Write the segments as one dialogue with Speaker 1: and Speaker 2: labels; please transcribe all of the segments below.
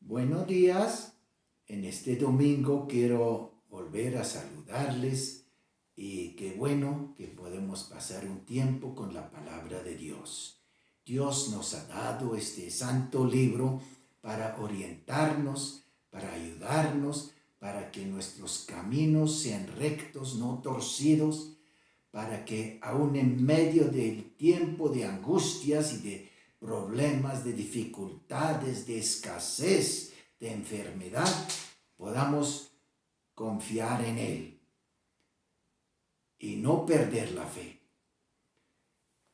Speaker 1: Buenos días. En este domingo quiero volver a saludarles y qué bueno que podemos pasar un tiempo con la palabra de Dios. Dios nos ha dado este santo libro para orientarnos, para ayudarnos, para que nuestros caminos sean rectos, no torcidos, para que aún en medio del tiempo de angustias y de problemas, de dificultades, de escasez, de enfermedad, podamos confiar en Él y no perder la fe.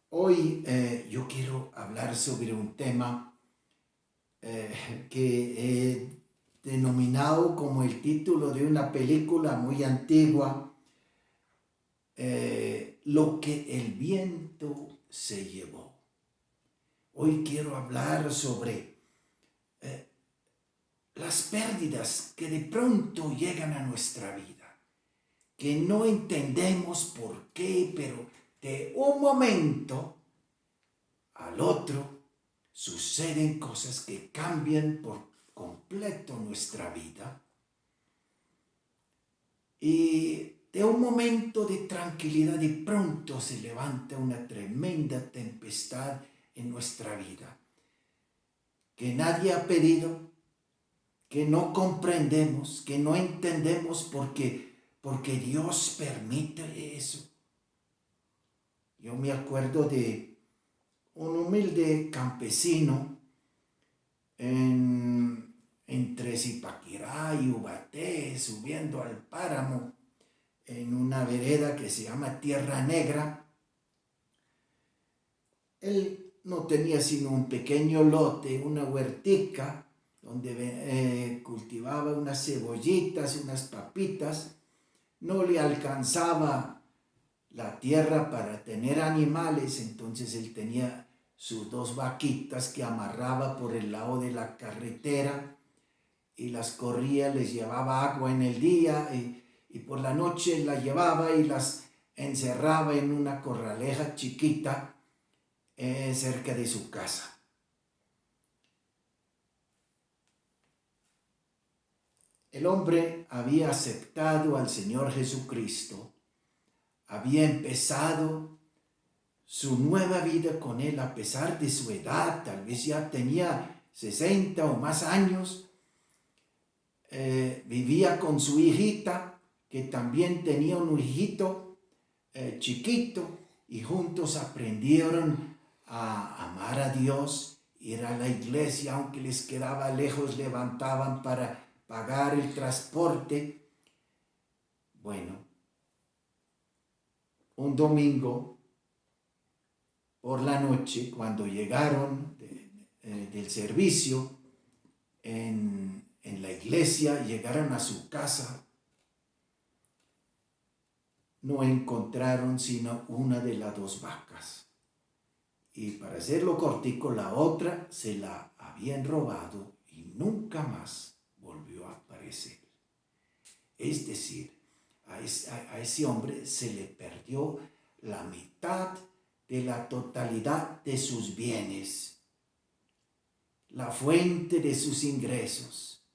Speaker 1: Hoy yo quiero hablar sobre un tema que he denominado como el título de una película muy antigua, Lo que el viento se llevó. Hoy quiero hablar sobre las pérdidas que de pronto llegan a nuestra vida, que no entendemos por qué, pero de un momento al otro suceden cosas que cambian por completo nuestra vida. Y de un momento de tranquilidad de pronto se levanta una tremenda tempestad en nuestra vida, que nadie ha pedido, que no comprendemos, que no entendemos porque Dios permite eso. Yo me acuerdo de un humilde campesino entre Zipaquirá y Ubaté, subiendo al páramo, en una vereda que se llama Tierra Negra. Él no tenía sino un pequeño lote, una huertica, donde cultivaba unas cebollitas, unas papitas. No le alcanzaba la tierra para tener animales, entonces él tenía sus 2 vaquitas que amarraba por el lado de la carretera y las corría, les llevaba agua en el día y por la noche las llevaba y las encerraba en una corraleja chiquita cerca de su casa. El hombre había aceptado al Señor Jesucristo, había empezado su nueva vida con Él a pesar de su edad, tal vez ya tenía 60 o más años. Vivía con su hijita, que también tenía un hijito chiquito, y juntos aprendieron a amar a Dios, ir a la iglesia, aunque les quedaba lejos, levantaban para pagar el transporte. Bueno, un domingo por la noche, cuando llegaron del servicio en la iglesia, llegaron a su casa, no encontraron sino una de las 2 vacas. Y para hacerlo cortico, la otra se la habían robado y nunca más volvió a aparecer. Es decir, a ese hombre se le perdió la mitad de la totalidad de sus bienes, la fuente de sus ingresos.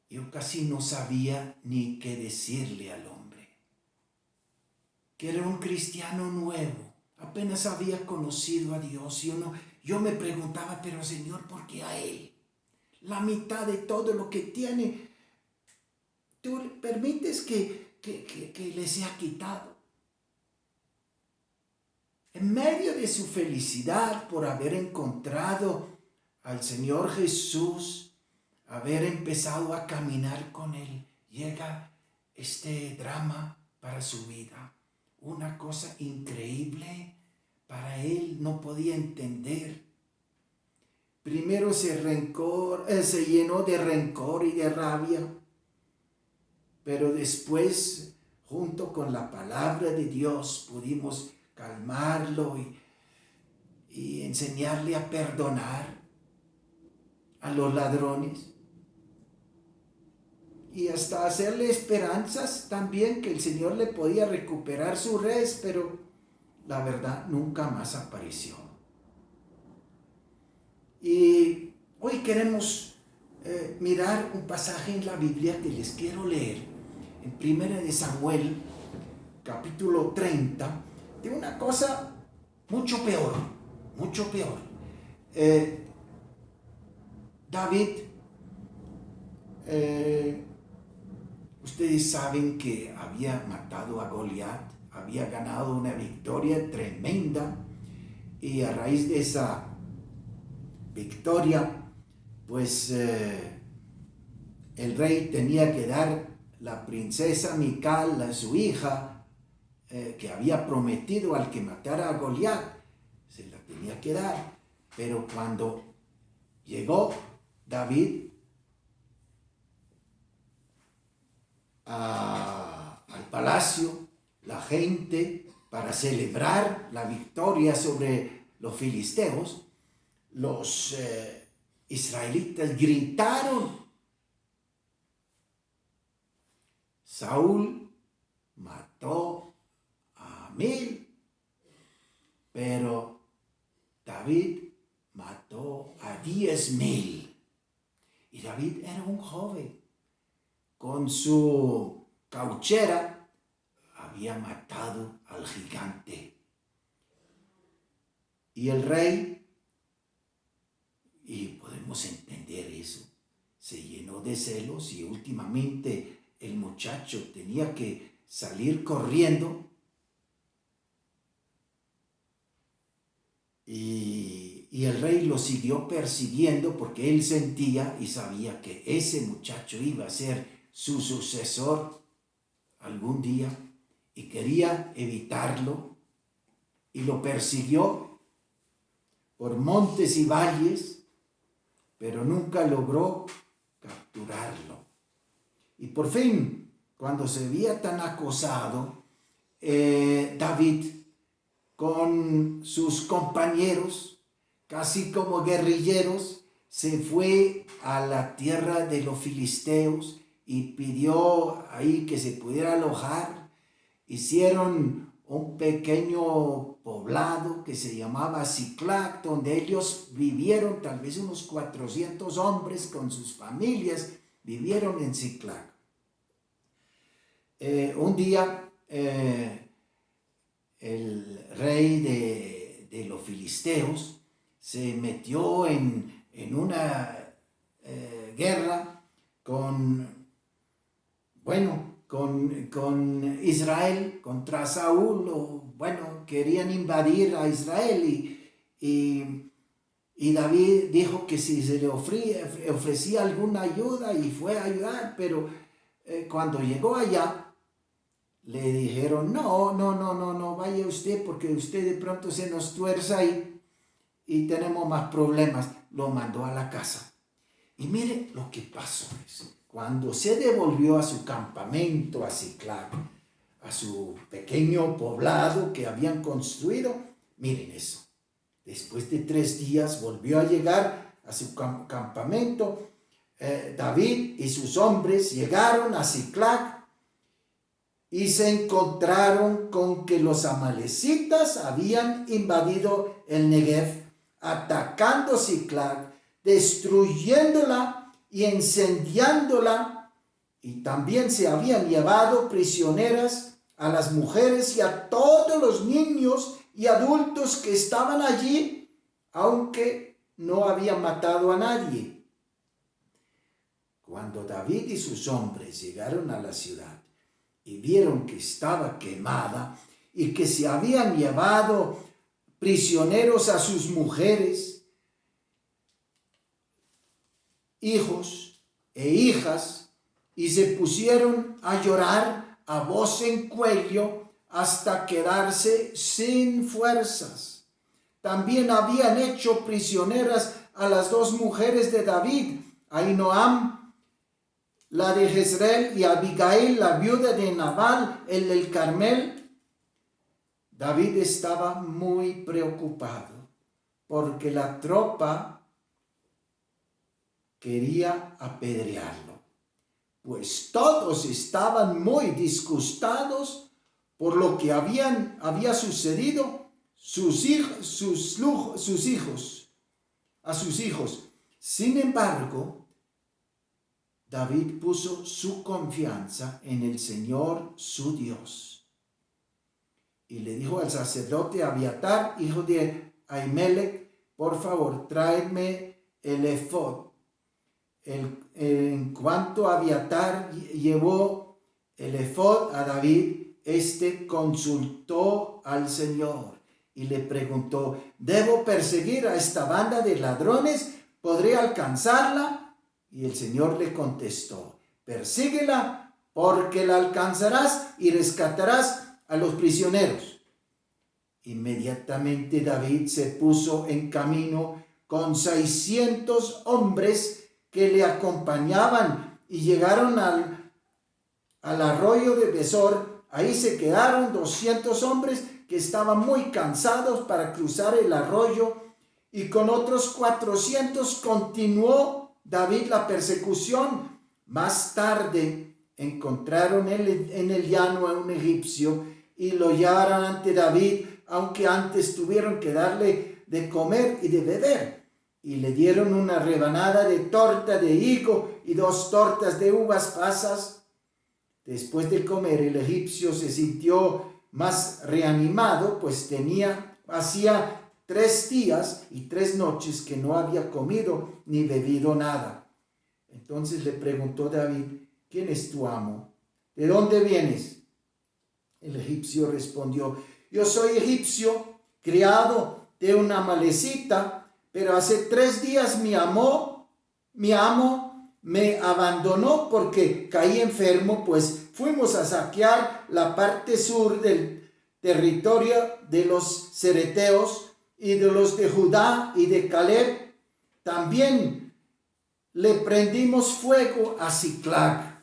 Speaker 1: Yo casi no sabía ni qué decirle al hombre, que era un cristiano nuevo, apenas había conocido a Dios. Yo me preguntaba, pero Señor, ¿por qué a él? La mitad de todo lo que tiene, tú permites que le sea quitado. En medio de su felicidad por haber encontrado al Señor Jesús, haber empezado a caminar con Él, llega este drama para su vida. Una cosa increíble, para él no podía entender. Primero se llenó de rencor y de rabia, pero después, junto con la palabra de Dios, pudimos calmarlo y enseñarle a perdonar a los ladrones y hasta hacerle esperanzas también que el Señor le podía recuperar su res, pero la verdad nunca más apareció. Y hoy queremos mirar un pasaje en la Biblia que les quiero leer, en 1 de Samuel, capítulo 30, de una cosa mucho peor, mucho peor. David, ustedes saben que había matado a Goliat, había ganado una victoria tremenda, y a raíz de esa victoria, pues el rey tenía que dar la princesa Mical, a su hija, que había prometido al que matara a Goliat, se la tenía que dar. Pero cuando llegó David al palacio, la gente, para celebrar la victoria sobre los filisteos, los israelitas gritaron: Saúl mató a 1000, pero David mató a 10,000. Y David era un joven. Con su cauchera había matado al gigante. Y el rey, y podemos entender eso, se llenó de celos, y últimamente el muchacho tenía que salir corriendo. Y el rey lo siguió persiguiendo porque él sentía y sabía que ese muchacho iba a ser su sucesor algún día, y quería evitarlo, y lo persiguió por montes y valles, pero nunca logró capturarlo. Y por fin, cuando se veía tan acosado, David, con sus compañeros, casi como guerrilleros, se fue a la tierra de los filisteos y pidió ahí que se pudiera alojar. Hicieron un pequeño poblado que se llamaba Siclac, donde ellos vivieron, tal vez unos 400 hombres con sus familias, vivieron en Siclac. Un día el rey de los filisteos se metió en una guerra con Israel, contra Saúl. Querían invadir a Israel, y David dijo que si se le ofrecía alguna ayuda, y fue a ayudar, pero cuando llegó allá, le dijeron: no, vaya usted, porque usted de pronto se nos tuerza ahí y tenemos más problemas. Lo mandó a la casa. Y mire lo que pasó. Cuando se devolvió a su campamento, a Siclac, a su pequeño poblado que habían construido, miren eso. Después de 3 días volvió a llegar a su campamento. David y sus hombres llegaron a Siclac y se encontraron con que los amalecitas habían invadido el Negev, atacando Siclac, destruyéndola y incendiándola, y también se habían llevado prisioneras a las mujeres y a todos los niños y adultos que estaban allí, aunque no habían matado a nadie. Cuando David y sus hombres llegaron a la ciudad y vieron que estaba quemada y que se habían llevado prisioneros a sus mujeres, hijos e hijas, y se pusieron a llorar a voz en cuello hasta quedarse sin fuerzas. También habían hecho prisioneras a las 2 mujeres de David, Ahinoam, la de Jezreel, y Abigail, la viuda de Nabal, el del Carmel. David estaba muy preocupado porque la tropa quería apedrearlo, pues todos estaban muy disgustados por lo que había sucedido. Sus hijos, a sus hijos. Sin embargo, David puso su confianza en el Señor su Dios. Y le dijo al sacerdote Abiatar, hijo de Ahimelech, por favor, tráeme el efod. En cuanto Abiatar llevó el efod a David, este consultó al Señor y le preguntó: ¿debo perseguir a esta banda de ladrones? ¿Podré alcanzarla? Y el Señor le contestó: persíguela, porque la alcanzarás y rescatarás a los prisioneros. Inmediatamente David se puso en camino con 600 hombres que le acompañaban y llegaron al arroyo de Besor. Ahí se quedaron 200 hombres que estaban muy cansados para cruzar el arroyo, y con otros 400 continuó David la persecución. Más tarde encontraron en el llano a un egipcio y lo llevaron ante David, aunque antes tuvieron que darle de comer y de beber. Y le dieron una rebanada de torta de higo y 2 tortas de uvas pasas. Después de comer, el egipcio se sintió más reanimado, pues hacía 3 días y 3 noches que no había comido ni bebido nada. Entonces le preguntó David: ¿quién es tu amo? ¿De dónde vienes? El egipcio respondió: yo soy egipcio, criado de una amalecita, pero hace 3 días mi amo me abandonó porque caí enfermo, pues fuimos a saquear la parte sur del territorio de los cereteos y de los de Judá y de Caleb. También le prendimos fuego a Siclag.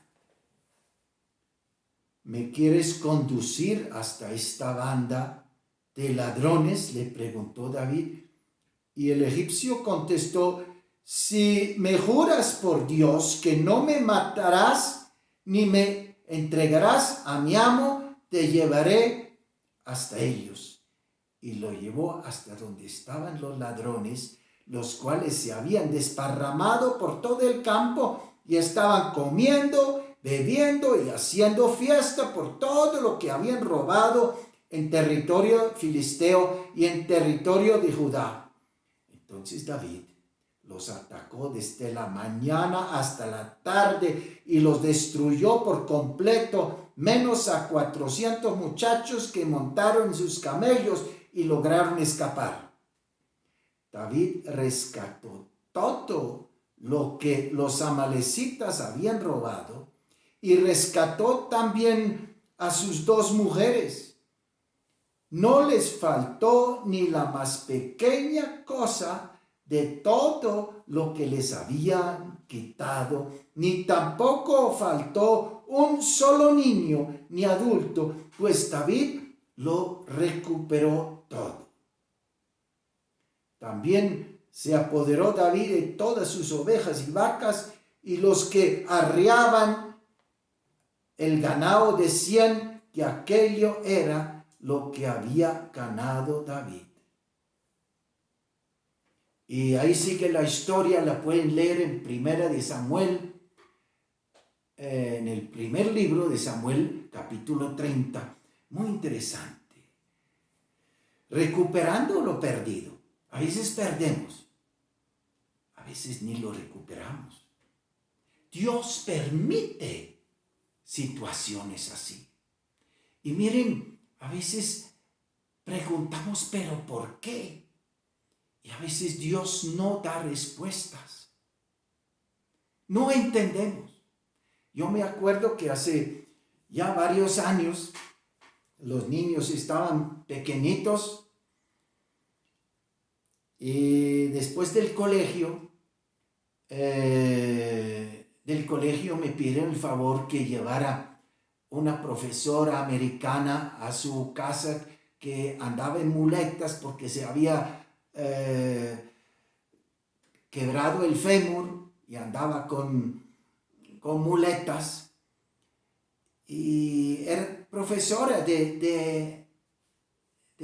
Speaker 1: ¿Me quieres conducir hasta esta banda de ladrones?, le preguntó David. Y el egipcio contestó: si me juras por Dios que no me matarás ni me entregarás a mi amo, te llevaré hasta ellos. Y lo llevó hasta donde estaban los ladrones, los cuales se habían desparramado por todo el campo y estaban comiendo, bebiendo y haciendo fiesta por todo lo que habían robado en territorio filisteo y en territorio de Judá. Entonces David los atacó desde la mañana hasta la tarde y los destruyó por completo, menos a 400 muchachos que montaron en sus camellos y lograron escapar. David rescató todo lo que los amalecitas habían robado y rescató también a sus 2 mujeres. No les faltó ni la más pequeña cosa de todo lo que les habían quitado, ni tampoco faltó un solo niño ni adulto, pues David lo recuperó todo. También se apoderó David de todas sus ovejas y vacas, y los que arreaban el ganado decían que aquello era lo que había ganado David. Y ahí sigue la historia, la pueden leer en Primera de Samuel, en el primer libro de Samuel, capítulo 30. Muy interesante. Recuperando lo perdido. A veces perdemos, a veces ni lo recuperamos. Dios permite situaciones así. Y miren, a veces preguntamos: ¿pero por qué? Y a veces Dios no da respuestas. No entendemos. Yo me acuerdo que hace ya varios años los niños estaban pequeñitos y después del colegio me pidieron el favor que llevara una profesora americana a su casa, que andaba en muletas porque se había quebrado el fémur y andaba con muletas, y era profesora de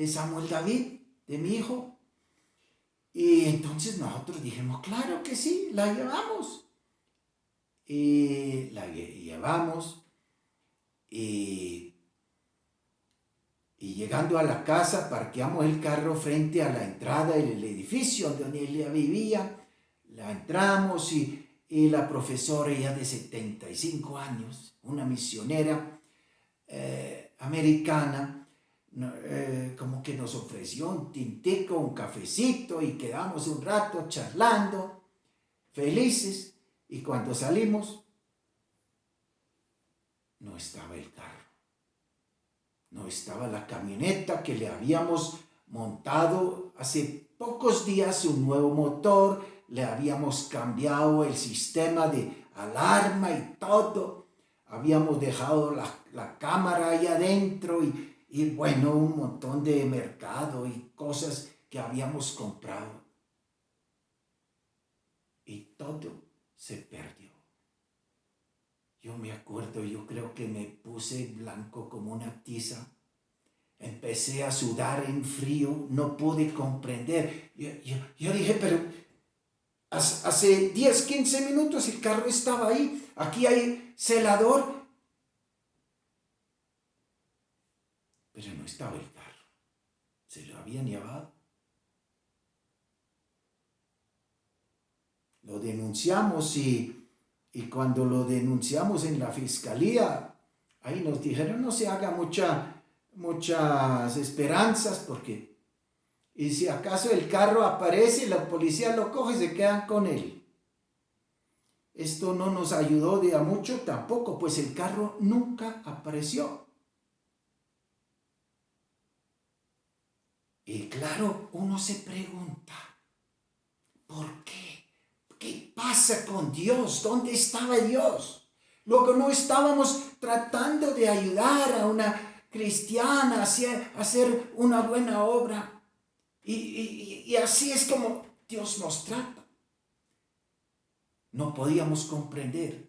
Speaker 1: Samuel David, de mi hijo. Y Y entonces nosotros dijimos, claro que sí, la llevamos. Y la llevamos y llegando a la casa parqueamos el carro frente a la entrada del edificio donde ella vivía. La entramos y la profesora ya de 75 años, una misionera americana, como que nos ofreció un tintico, un cafecito y quedamos un rato charlando, felices. Y cuando salimos, no estaba el carro. No estaba la camioneta que le habíamos montado hace pocos días, un nuevo motor, le habíamos cambiado el sistema de alarma y todo. Habíamos dejado la cámara ahí adentro y bueno, un montón de mercado y cosas que habíamos comprado. Y todo se perdió. Yo me acuerdo, yo creo que me puse blanco como una tiza. Empecé a sudar en frío, no pude comprender. Yo dije, pero hace 10, 15 minutos el carro estaba ahí. Aquí hay celador. Pero no estaba el carro. Se lo habían llevado. Lo denunciamos y cuando lo denunciamos en la fiscalía, ahí nos dijeron no se haga muchas esperanzas porque y si acaso el carro aparece y la policía lo coge, se quedan con él. Esto no nos ayudó de a mucho tampoco, pues el carro nunca apareció. Y claro, uno se pregunta, ¿por qué? ¿Qué pasa con Dios? ¿Dónde estaba Dios? Luego no estábamos tratando de ayudar a una cristiana a hacer una buena obra. Y así es como Dios nos trata. No podíamos comprender.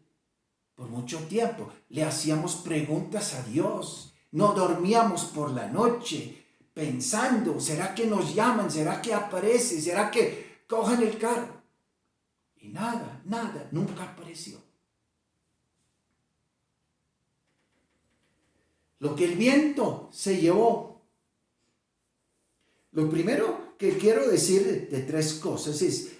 Speaker 1: Por mucho tiempo le hacíamos preguntas a Dios. No dormíamos por la noche pensando, ¿será que nos llaman? ¿Será que aparece? ¿Será que cogen el carro? Y nada, nunca apareció. Lo que el viento se llevó. Lo primero que quiero decir de tres cosas es,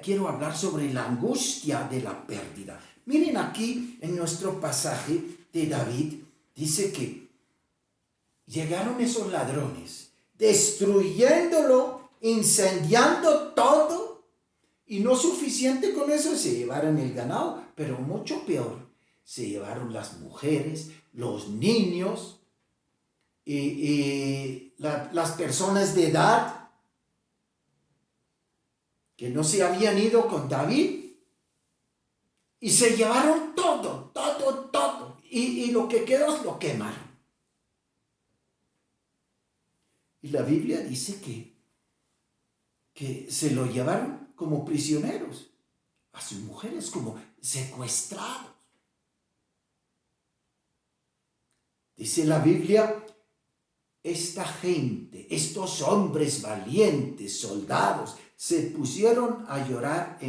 Speaker 1: quiero hablar sobre la angustia de la pérdida. Miren aquí en nuestro pasaje de David, dice que llegaron esos ladrones, destruyéndolo, incendiando todo, y no suficiente con eso, se llevaron el ganado, pero mucho peor, se llevaron las mujeres, los niños y las personas de edad que no se habían ido con David y se llevaron todo y lo que quedó lo quemaron. Y la Biblia dice que se lo llevaron como prisioneros, a sus mujeres como secuestrados. Dice la Biblia, esta gente, estos hombres valientes, soldados, se pusieron a llorar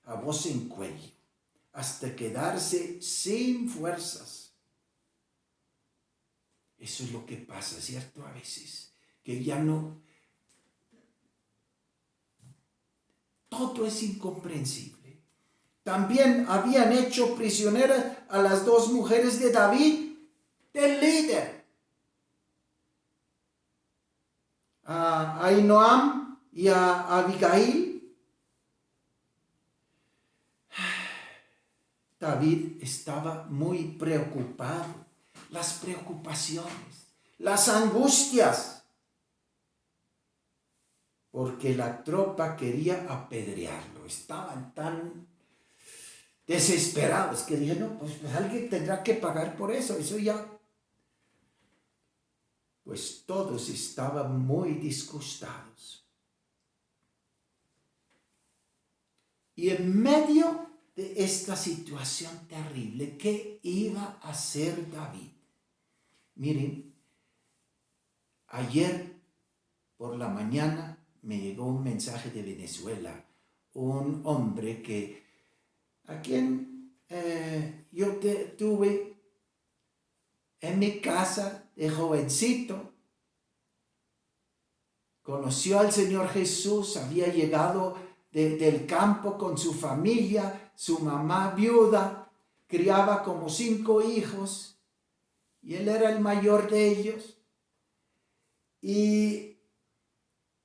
Speaker 1: a voz en cuello, hasta quedarse sin fuerzas. Eso es lo que pasa, ¿cierto? A veces, que ya no... Todo es incomprensible. También habían hecho prisioneras a las dos mujeres de David, del líder, a Ahinoam y a Abigail. David estaba muy preocupado. Las preocupaciones, las angustias, porque la tropa quería apedrearlo. Estaban tan desesperados que dijeron, no, pues alguien tendrá que pagar por eso. Eso ya... Pues todos estaban muy disgustados. Y en medio de esta situación terrible, ¿qué iba a hacer David? Miren, ayer por la mañana me llegó un mensaje de Venezuela, un hombre a quien yo tuve en mi casa de jovencito. Conoció al Señor Jesús, había llegado del campo con su familia, su mamá viuda, criaba como 5 hijos y él era el mayor de ellos. Y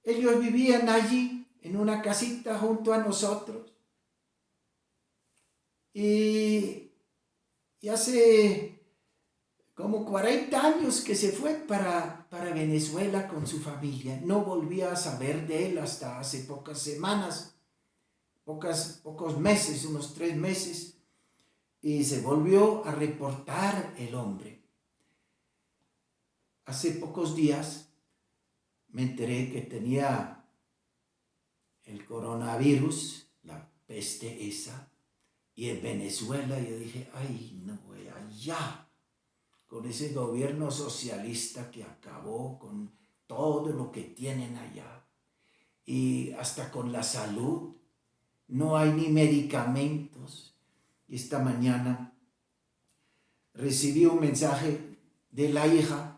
Speaker 1: ellos vivían allí en una casita junto a nosotros. Y hace como 40 años que se fue para Venezuela con su familia. No volvía a saber de él hasta hace pocas semanas, pocos meses, unos 3 meses. Y se volvió a reportar el hombre. Hace pocos días me enteré que tenía el coronavirus, la peste esa, y en Venezuela yo dije, ay, no voy allá, con ese gobierno socialista que acabó con todo lo que tienen allá, y hasta con la salud, no hay ni medicamentos. Y esta mañana recibí un mensaje de la hija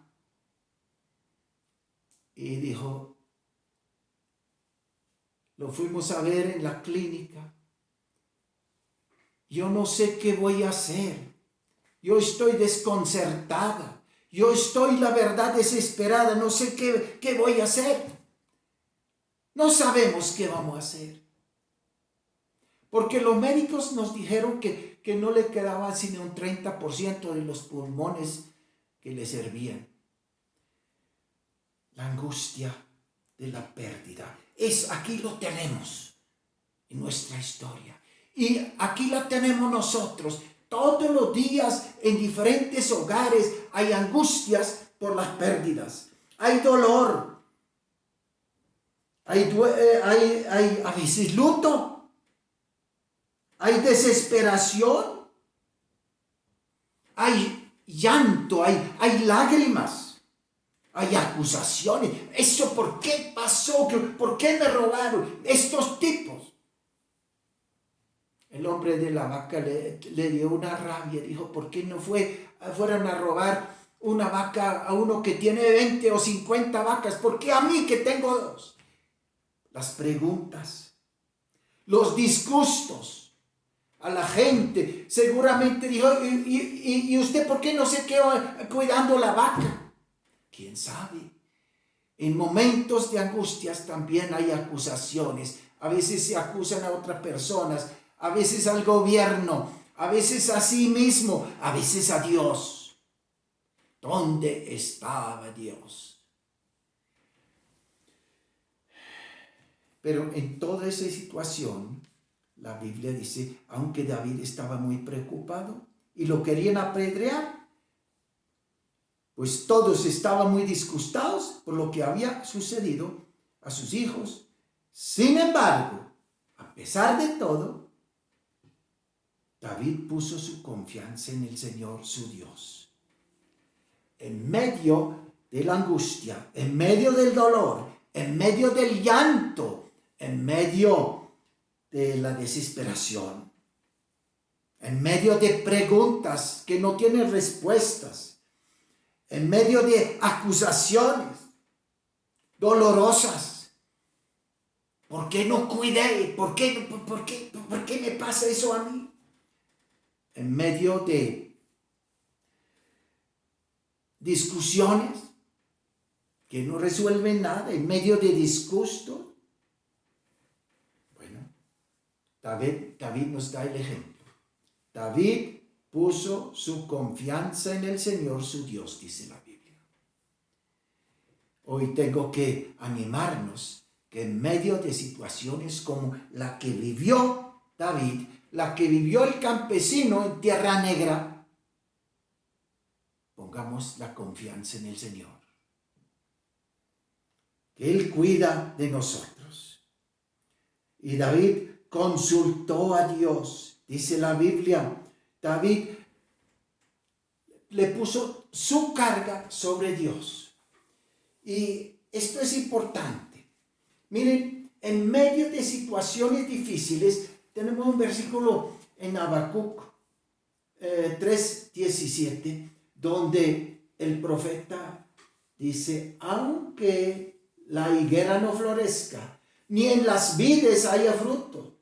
Speaker 1: y dijo, lo fuimos a ver en la clínica. Yo no sé qué voy a hacer. Yo estoy desconcertada. Yo estoy, la verdad, desesperada. No sé qué voy a hacer. No sabemos qué vamos a hacer. Porque los médicos nos dijeron que no le quedaba sino un 30% de los pulmones que le servían. La angustia de la pérdida. Aquí lo tenemos en nuestra historia. Y aquí la tenemos nosotros. Todos los días en diferentes hogares hay angustias por las pérdidas. Hay dolor. Hay a veces luto. Hay desesperación. Hay llanto. Hay lágrimas. Hay acusaciones. ¿Eso por qué pasó? ¿Por qué me robaron? Estos tipos. El hombre de la vaca le dio una rabia. Dijo, ¿por qué no fueran a robar una vaca a uno que tiene 20 o 50 vacas? ¿Por qué a mí que tengo 2? Las preguntas, los disgustos a la gente. Seguramente dijo, ¿y usted por qué no se quedó cuidando la vaca? ¿Quién sabe? En momentos de angustias también hay acusaciones. A veces se acusan a otras personas, a veces al gobierno, a veces a sí mismo, a veces a Dios. ¿Dónde estaba Dios? Pero en toda esa situación, la Biblia dice, aunque David estaba muy preocupado y lo querían apedrear, pues todos estaban muy disgustados por lo que había sucedido a sus hijos. Sin embargo, a pesar de todo, David puso su confianza en el Señor, su Dios. En medio de la angustia, en medio del dolor, en medio del llanto, en medio de la desesperación, en medio de preguntas que no tienen respuestas, en medio de acusaciones dolorosas. ¿Por qué no cuidé? ¿Por qué me pasa eso a mí? En medio de discusiones que no resuelven nada, en medio de disgusto. Bueno, David nos da el ejemplo. David puso su confianza en el Señor, su Dios, dice la Biblia. Hoy tengo que animarnos que en medio de situaciones como la que vivió David, la que vivió el campesino en Tierra Negra, pongamos la confianza en el Señor. Que Él cuida de nosotros. Y David consultó a Dios. Dice la Biblia, David le puso su carga sobre Dios. Y esto es importante, Miren, en medio de situaciones difíciles, tenemos un versículo en Habacuc 3:17, donde el profeta dice, aunque la higuera no florezca, ni en las vides haya fruto,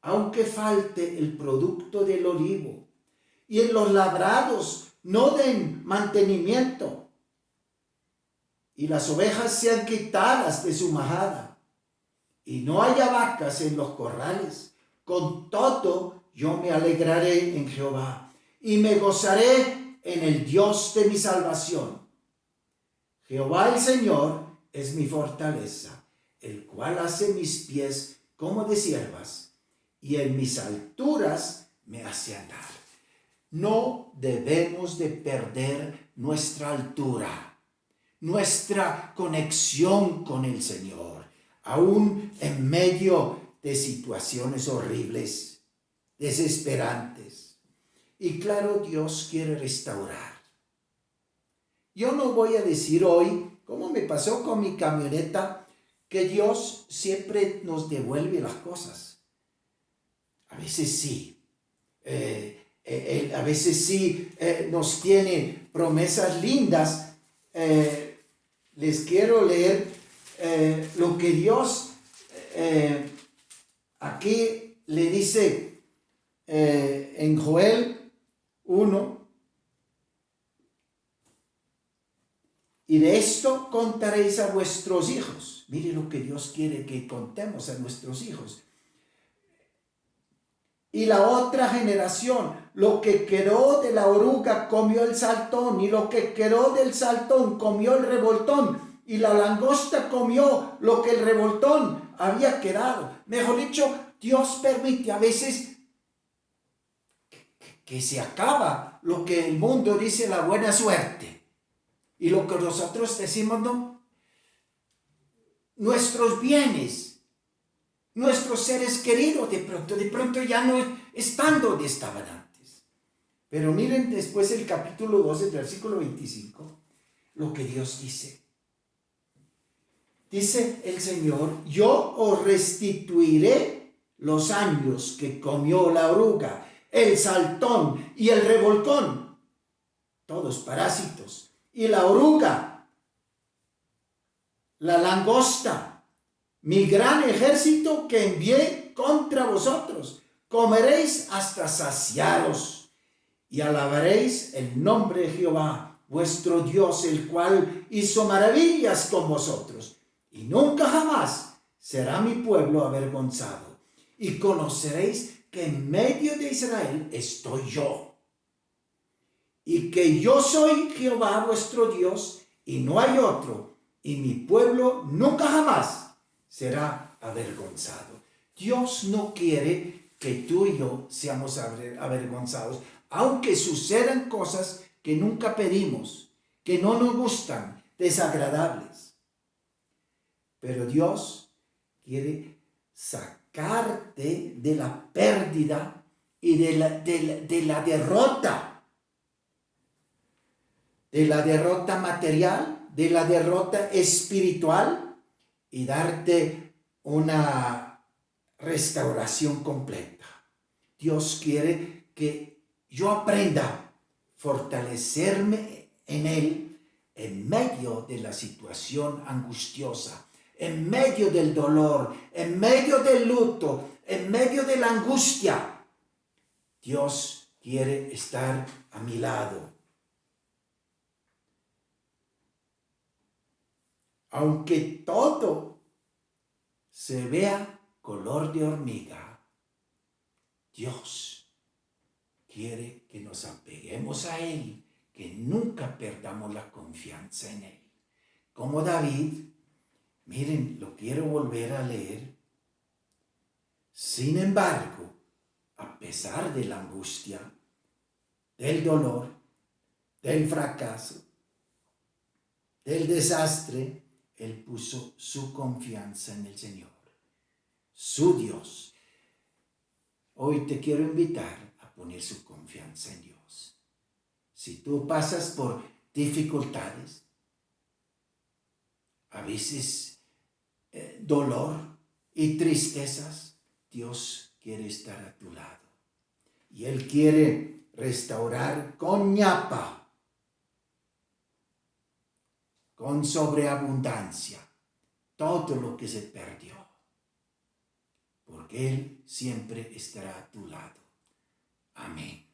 Speaker 1: aunque falte el producto del olivo, y en los labrados no den mantenimiento, y las ovejas sean quitadas de su majada, y no haya vacas en los corrales, con todo yo me alegraré en Jehová, y me gozaré en el Dios de mi salvación. Jehová el Señor es mi fortaleza, el cual hace mis pies como de siervas, y en mis alturas me hace andar. No debemos de perder nuestra altura, nuestra conexión con el Señor, aún en medio de situaciones horribles, desesperantes. Y claro, Dios quiere restaurar. Yo no voy a decir hoy, como me pasó con mi camioneta, que Dios siempre nos devuelve las cosas. A veces sí. A veces sí nos tiene promesas lindas. Les quiero leer lo que Dios aquí le dice en Joel 1. Y de esto contaréis a vuestros hijos. Mire lo que Dios quiere que contemos a nuestros hijos. Y la otra generación, lo que quedó de la oruga comió el saltón, y lo que quedó del saltón comió el revoltón, y la langosta comió lo que el revoltón había quedado. Mejor dicho, Dios permite a veces que se acaba lo que el mundo dice la buena suerte. Y lo que nosotros decimos, no, nuestros bienes, nuestros seres queridos, de pronto ya no están donde estaban antes. Pero miren después el capítulo 12, versículo 25, lo que Dios dice. Dice el Señor, yo os restituiré los años que comió la oruga, el saltón y el revolcón, todos parásitos, y la oruga, la langosta, mi gran ejército que envié contra vosotros. Comeréis hasta saciaros y alabaréis el nombre de Jehová, vuestro Dios, el cual hizo maravillas con vosotros. Y nunca jamás será mi pueblo avergonzado. Y conoceréis que en medio de Israel estoy yo. Y que yo soy Jehová vuestro Dios, y no hay otro, y mi pueblo nunca jamás será avergonzado. Dios no quiere que tú y yo seamos avergonzados, aunque sucedan cosas que nunca pedimos, que no nos gustan, desagradables. Pero Dios quiere sacarte de la pérdida y de la derrota. De la derrota material, de la derrota espiritual, y darte una restauración completa. Dios quiere que yo aprenda a fortalecerme en Él en medio de la situación angustiosa, en medio del dolor, en medio del luto, en medio de la angustia. Dios quiere estar a mi lado. Aunque todo se vea color de hormiga, Dios quiere que nos apeguemos a Él, que nunca perdamos la confianza en Él. Como David, miren, lo quiero volver a leer. Sin embargo, a pesar de la angustia, del dolor, del fracaso, del desastre, Él puso su confianza en el Señor, su Dios. Hoy te quiero invitar a poner su confianza en Dios. Si tú pasas por dificultades, a veces dolor y tristezas, Dios quiere estar a tu lado. Y Él quiere restaurar con ñapa, con sobreabundancia, todo lo que se perdió. Porque Él siempre estará a tu lado. Amén.